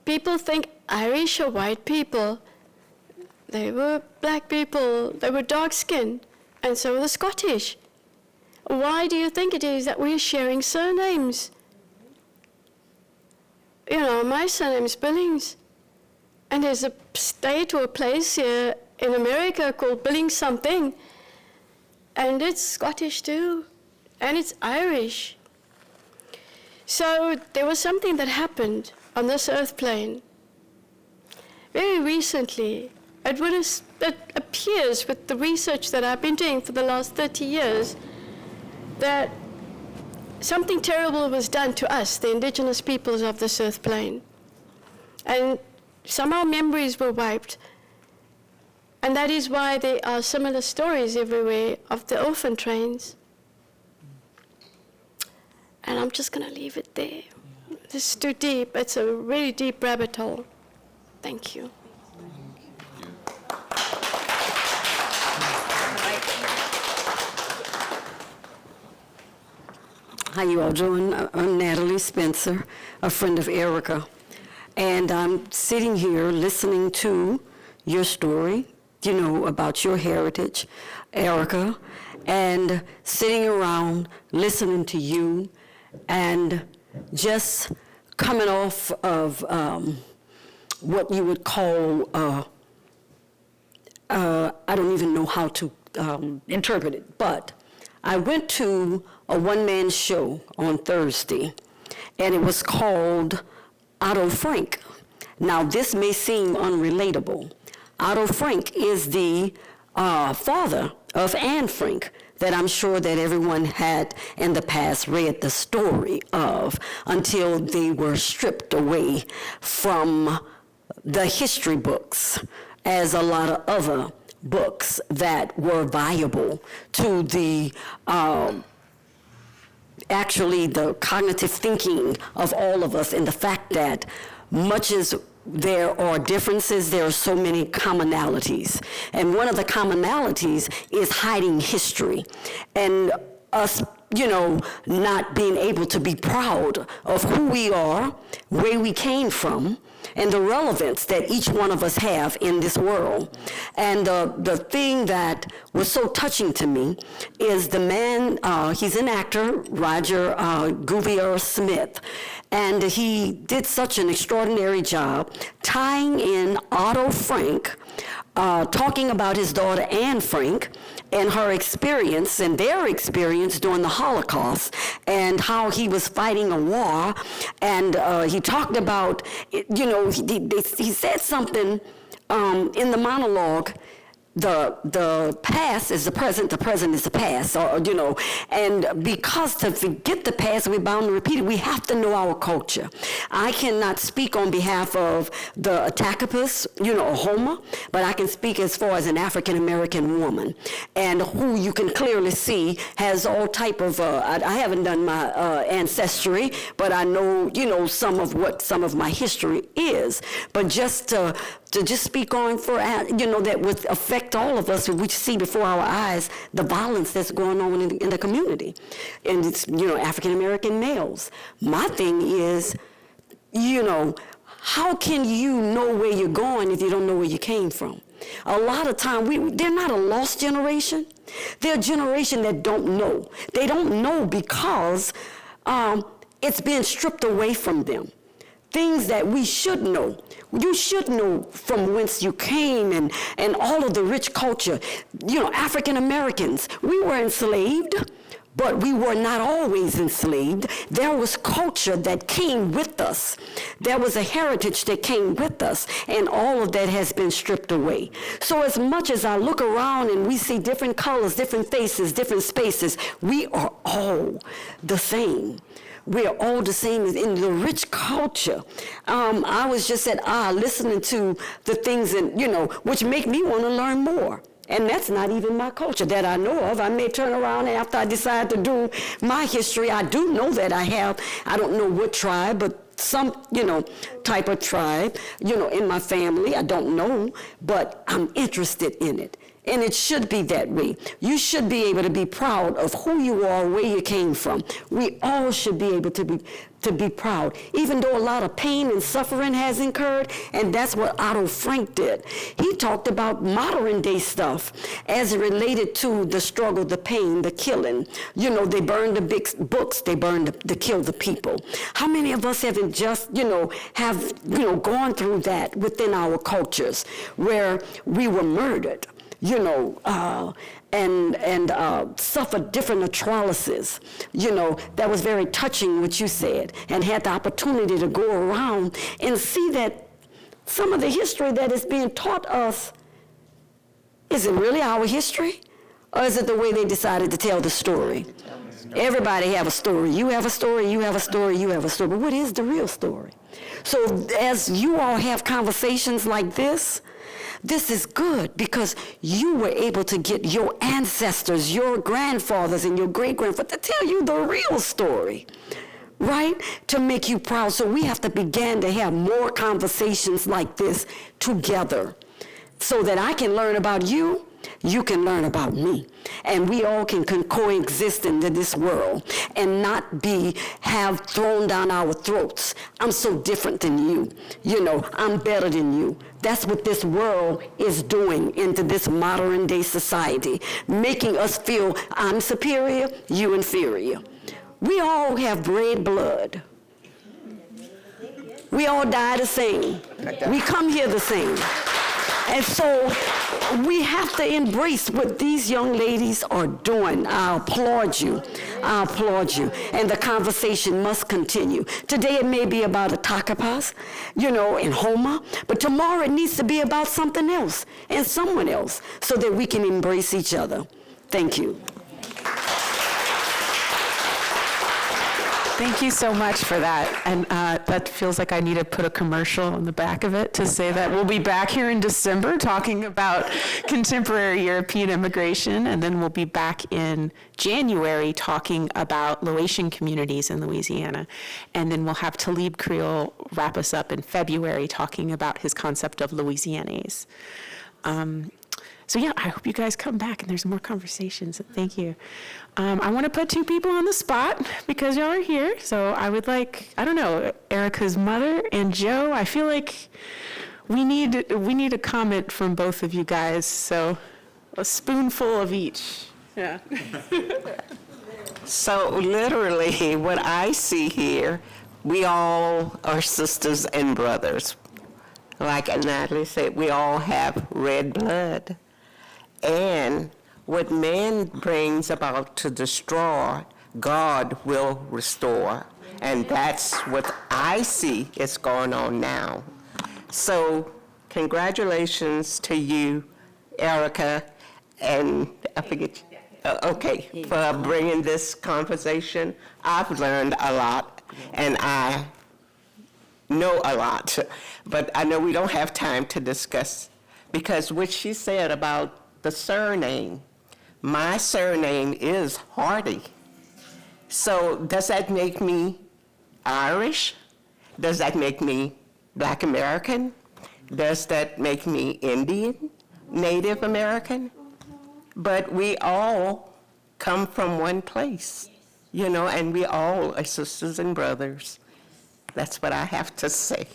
people think Irish are white people. They were black people, they were dark-skinned, and so were the Scottish. Why do you think it is that we're sharing surnames? You know, my surname's Billings, and there's a state or a place here in America called Billings something, and it's Scottish too, and it's Irish. So there was something that happened on this earth plane very recently. It appears with the research that I've been doing for the last 30 years that something terrible was done to us, the indigenous peoples of this earth plane. And some of our memories were wiped. And that is why there are similar stories everywhere of the orphan trains. And I'm just going to leave it there. This is too deep. It's a really deep rabbit hole. Thank you. How you all doing? I'm Natalie Spencer, a friend of Erica. And I'm sitting here listening to your story, you know, about your heritage, Erica, and sitting around listening to you and just coming off of what you would call, I don't even know how to interpret it, but I went to a one-man show on Thursday, and it was called Otto Frank. Now, this may seem unrelatable. Otto Frank is the father of Anne Frank, that I'm sure that everyone had in the past read the story of until they were stripped away from the history books, as a lot of other books that were viable to the actually the cognitive thinking of all of us, and the fact that much as there are differences, there are so many commonalities. And one of the commonalities is hiding history and us, you know, not being able to be proud of who we are, where we came from, and the relevance that each one of us have in this world. And the thing that was so touching to me is the man, he's an actor, Roger Gouvier Smith, and he did such an extraordinary job tying in Otto Frank, talking about his daughter Anne Frank, and her experience and their experience during the Holocaust, and how he was fighting a war. And he talked about, you know, he said something in the monologue, the past is the present is the past, or, you know, and because to forget the past, we're bound to repeat it, we have to know our culture. I cannot speak on behalf of the Atakapas, you know, Houma, but I can speak as far as an African-American woman, and who you can clearly see has all type of, I haven't done my ancestry, but I know, you know, some of my history is, but just to just speak on for, you know, that would affect all of us, we see before our eyes the violence that's going on in the community. And it's, you know, African-American males. My thing is, you know, how can you know where you're going if you don't know where you came from? A lot of time, they're not a lost generation. They're a generation that don't know. They don't know because it's being stripped away from them. Things that we should know. You should know from whence you came and all of the rich culture. You know, African Americans, we were enslaved, But we were not always enslaved. There was culture that came with us. There was a heritage that came with us, and all of that has been stripped away. So as much as I look around and we see different colors, different faces, different spaces, we are all the same. We are all the same in the rich culture. I was just at listening to the things, which make me want to learn more. And that's not even my culture that I know of. I may turn around and after I decide to do my history, I do know that I don't know what tribe, but some, type of tribe, in my family. I don't know, but I'm interested in it. And it should be that way. You should be able to be proud of who you are, where you came from. We all should be able to be proud, even though a lot of pain and suffering has incurred, and that's what Otto Frank did. He talked about modern day stuff as it related to the struggle, the pain, the killing. They burned the big books, they killed the people. How many of us haven't just, gone through that within our cultures where we were murdered? And suffered different atrocities. That was very touching what you said, and had the opportunity to go around and see that some of the history that is being taught us, is it really our history? Or is it the way they decided to tell the story? Everybody have a story. You have a story, you have a story, you have a story. But what is the real story? So as you all have conversations like this is good because you were able to get your ancestors, your grandfathers, and your great-grandfathers to tell you the real story, right? To make you proud. So we have to begin to have more conversations like this together so that I can learn about you, you can learn about me, and we all can coexist in this world and not have thrown down our throats. I'm so different than you. I'm better than you. That's what this world is doing into this modern day society, making us feel I'm superior, you inferior. We all have red blood. We all die the same. We come here the same. And so we have to embrace what these young ladies are doing. I applaud you. I applaud you. And the conversation must continue. Today it may be about Atakapas, in Houma, but tomorrow it needs to be about something else and someone else so that we can embrace each other. Thank you. Thank you so much for that. And that feels like I need to put a commercial on the back of it to say that we'll be back here in December talking about contemporary European immigration, and then we'll be back in January talking about Laotian communities in Louisiana. And then we'll have Talib Creole wrap us up in February talking about his concept of Louisianiase. So yeah, I hope you guys come back and there's more conversations. Thank you. I want to put two people on the spot because y'all are here. So I would like, Erica's mother and Joe. I feel like we need a comment from both of you guys. So a spoonful of each. Yeah. So literally what I see here, we all are sisters and brothers. Like Natalie said, we all have red blood. And what man brings about to destroy, God will restore. And that's what I see is going on now. So congratulations to you, Erica, and I forget, for bringing this conversation. I've learned a lot, and I know a lot, but I know we don't have time to discuss, because what she said about the surname, my surname is Hardy. So does that make me Irish? Does that make me Black American? Does that make me Indian, Native American? But we all come from one place, and we all are sisters and brothers. That's what I have to say.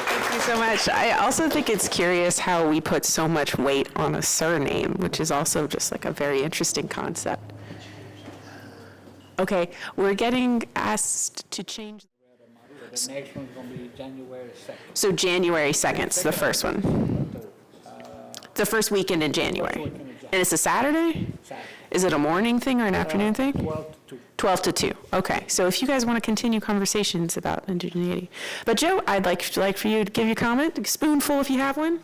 Thank you so much. I also think it's curious how we put so much weight on a surname, which is also just like a very interesting concept. Okay, we're getting asked to change. The next one's going to be January 2nd. So January 2nd is the first one. The first weekend in January. And it's a Saturday? Is it a morning thing or an afternoon thing? 12 to 2. 12 to 2. Okay, so if you guys want to continue conversations about indigeneity. But Joe, I'd like for you to give your comment, a spoonful if you have one.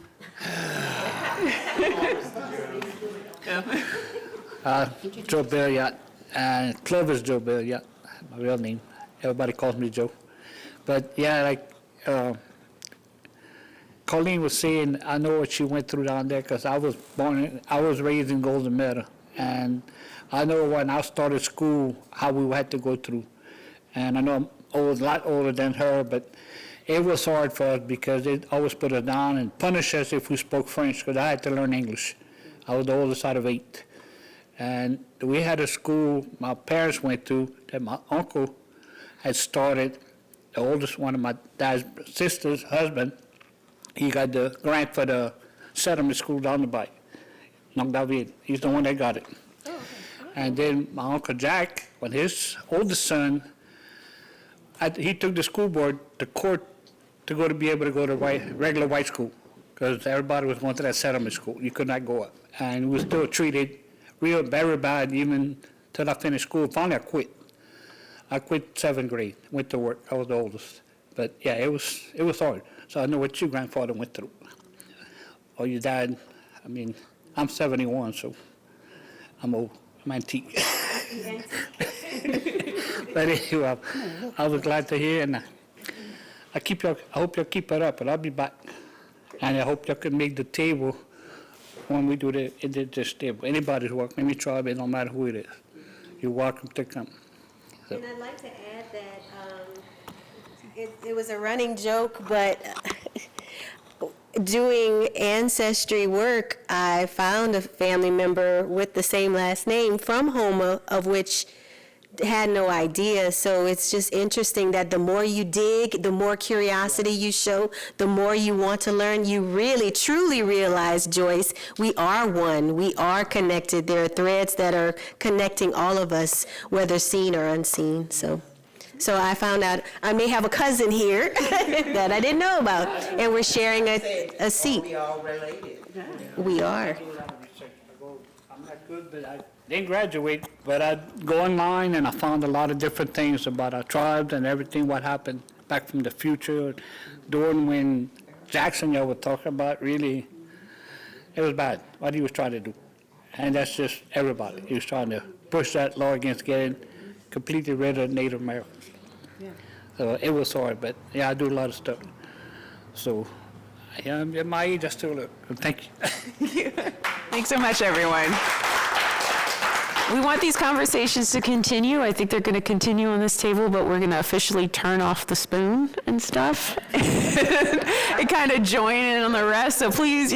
Joe Billiot, and Clover's Joe Billiot, my real name. Everybody calls me Joe. But yeah, like Colleen was saying, I know what she went through down there because I was raised in Golden Meadow. And I know when I started school, how we had to go through. And I know I'm a lot older than her, but it was hard for us because it always put us down and punished us if we spoke French because I had to learn English. I was the oldest out of 8. And we had a school my parents went to that my uncle had started, the oldest one of my dad's sister's husband. He got the grant for the settlement school down the bay. Arnaudville. He's the one that got it. Oh, okay. And then my Uncle Jack, when his oldest son, he took the school board to court to be able to go to regular white school because everybody was going to that settlement school. You could not go up. And we were still treated very bad even till I finished school. Finally, I quit. I quit 7th grade, went to work. I was the oldest. But yeah, it was hard. So I know what your grandfather went through. Or your dad. I mean, I'm 71, so I'm old. I'm antique. But anyway, I was glad to hear, and I hope you'll keep it up, and I'll be back. And I hope you can make the table when we do this table. Anybody's welcome, any tribe, it don't matter who it is. You're welcome to come. So. And I'd like to add that it was a running joke, but doing ancestry work, I found a family member with the same last name from Houma, of which had no idea. So it's just interesting that the more you dig, the more curiosity you show, the more you want to learn, you really, truly realize, Joyce, we are one. We are connected. There are threads that are connecting all of us, whether seen or unseen. So I found out I may have a cousin here that I didn't know about, and we're sharing a seat. We all related. We are. I'm not good, but I didn't graduate, but I go online and I found a lot of different things about our tribes and everything, what happened back from the future, during when Jackson, y'all were talking about, really, it was bad, what he was trying to do. And that's just everybody. He was trying to push that law against getting completely rid of Native Americans. Yeah. So it was hard, but yeah, I do a lot of stuff. So yeah, at my age, I still look. Thank you. Thanks so much, everyone. We want these conversations to continue. I think they're going to continue on this table, but we're going to officially turn off the spoon and stuff and kind of join in on the rest. So please,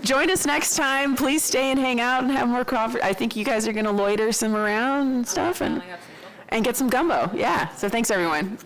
join us next time. Please stay and hang out and have more coffee. I think you guys are going to loiter some around and stuff and get some gumbo. Yeah. So thanks, everyone.